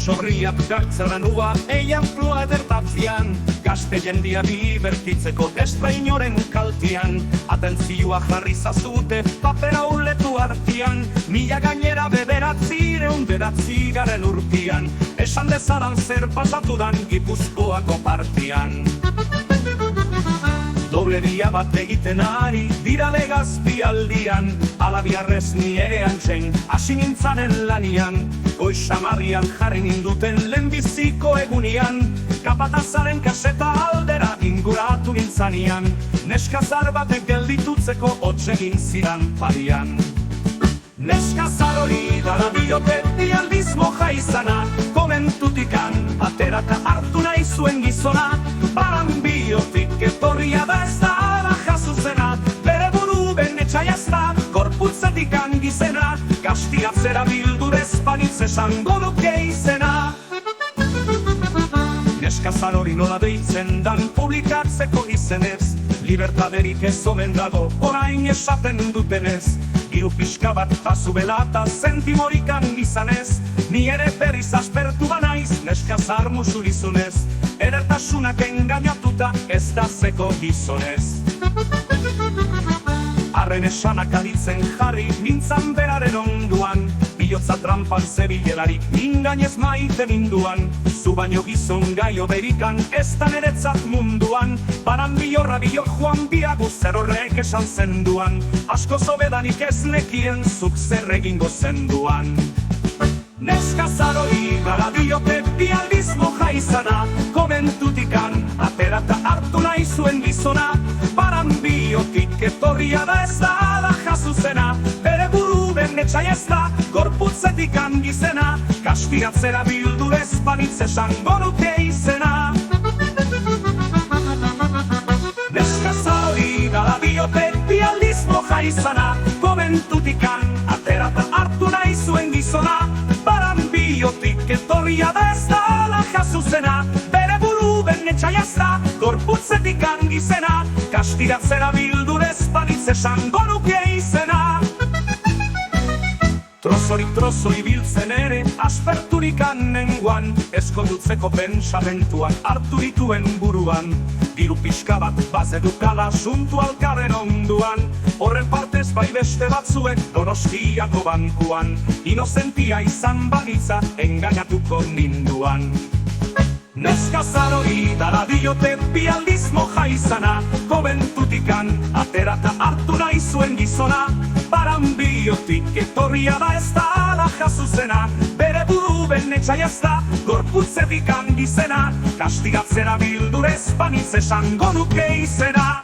Basorriak galtzeranua eian flua edertatzean, gazte jendia bibertitzeko testra inoren kaltian, atentzioa jarri zazute papera uletu artian, mila gainera bederatzireun garen urtian, esan dezadan zer pasatudan Gipuzkoako partian. Dobleria bat egiten ari dira legazpialdian, alabiarrez nire antzen hasi nintzanen lanian, goizamarrian jarri ninduten lehenbiziko egunian, kapatazaren kaseta aldera inguratu nintzanean, neskazar batek gelditutzeko hotsegin zidan parian. Neskazar hori dara diote dialdiz moja izana, komentutikan aterata hartu nahi zuen gizona, baranbiotik etorria da ez da ala jasuzena, bere buru benetxai ez da, korputzetik angizena, kastigatzera bildurez panitz esango duke izena. Neskazar hori nola deitzen dan publikatzeko izenez, libertaderik ez omen dago orain esaten dutenez, hiru pixka bat azubela eta zentimorikan izanez, ni ere berriz aspertu banaiz neskazar musurizunez, edertasunak engainatuta ez da zeko gizonez. Arren esanak aditzen jarri nintzan beraren onduan, bihotza trampan zebilelarik ingainez maite ninduan, zu baino gizon gaio berikan ez da neretzat munduan, baran bihorra bio joan biagu zer horrek esan zenduan, asko zobedanik ez nekien zuk zer egingo zenduan. Neskazar hori gara diote bialdiz moja izana, komentutikan aterata hartu nahi zuen gizona, baran biotik etorria da ez da ala jasuzena, bere buru benetxai ez da, gorputzetik angizena, kastigatzera bildurez panitz esango nuke izena. Neskazar hori gara diote bialdiz moja izana, komentutikan aterata hartu nahi zuen gizona, baran biotik etorria da ez da ala jasuzena, bere buru benetxai ez da, gorputzetik angizena, kastigatzera bildurez panitz esango nuke izena. Trozori biltzen ere asperturik nengoan, eskondutzeko pentsamentuan hartu dituen buruan, diru pixka bat bazedukala suntu alkarren onduan, horren partez bai beste batzuek Donostiako bankuan, inozentia izan bagitza engainatuko ninduan. Neskazar hori dara diote bialdiz moja izana, komentutikan aterata hartu nahi zuen gizona, baran biotik etorria da ez da ala jasuzena, bere buru benetxai ez da, gorputzetik angizena, kastigatzera bildurez panitz esango nuke izena.